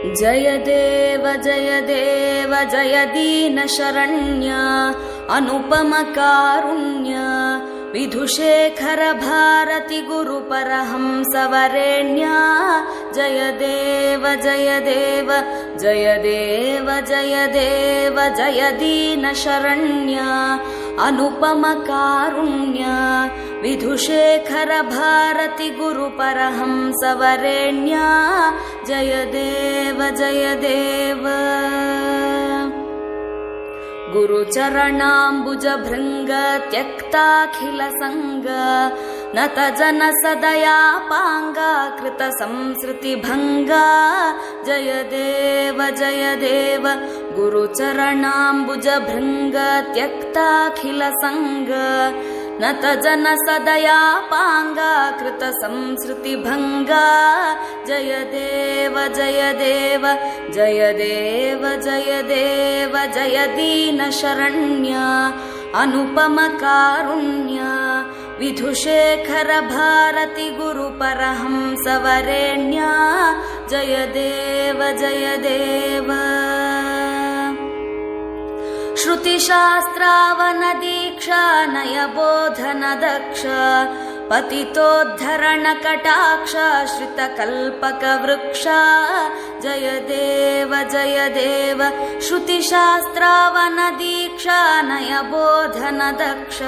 जय देव जय दीनशरण्य अनुपमकारुण्य विधुशेखर भारती गुरुपरहंसवरेण्य जय देव जय दीनशरण्य अनुपमकारुण्य विधुशेखर भारती गुरुपरहंसवरेण्य जय देव गुरुचरणाम्बुज भृंग त्यक्ताखिल संग नत जन सदयापांगा कृत संसृति भंगा जय देव गुरुचरणाम्बुज भृंग त्यक्ताखिल संग नत जन सदयापांगा कृत संसृति भंगा जय देव जय दीनशरण्य अनुपमकारुण्य विधुशेखर भारती गुरुपरहंसवरेण्य जय देव श्रुतिशास्त्रावनदीक्षा नयबोधन दक्ष पतितोद्धरण कटाक्ष श्रितकल्पकवृक्ष जय देव श्रुतिशास्त्रावनदीक्षा नयबोधन दक्ष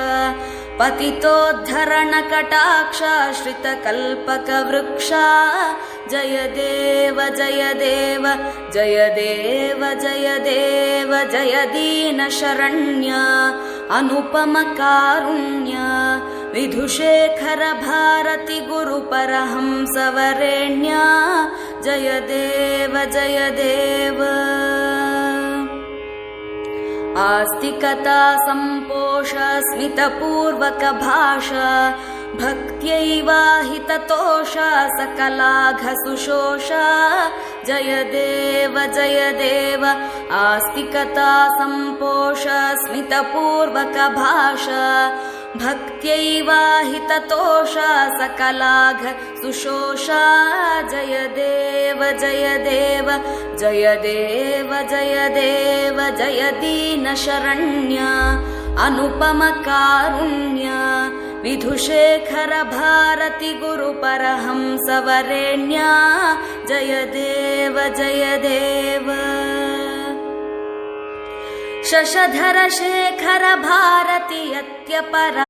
पतितोद्धरण कटाक्ष श्रितकल्पकवृक्ष जय देव जय दीनशरण्य अनुपमकारुण्य विधुशेखर भारती गुरुपरहंसवरेण्य जय देव आस्तिकता संपोष स्मितपूर्वक भाषा भक्त्यैवाहिततोष सकलाघ सुशोष जय देव आस्तिकता संपोष स्मितपूर्वक भाषा भक्त्यैवाहिततोष सकलाघ सुशोष जय देव जय दीनशरण्य अनुपमकारुण्य विधुशेखर भारती गुरुपरहंसवरेण्य जय देव शशधर शेखर भारती यत्यपरा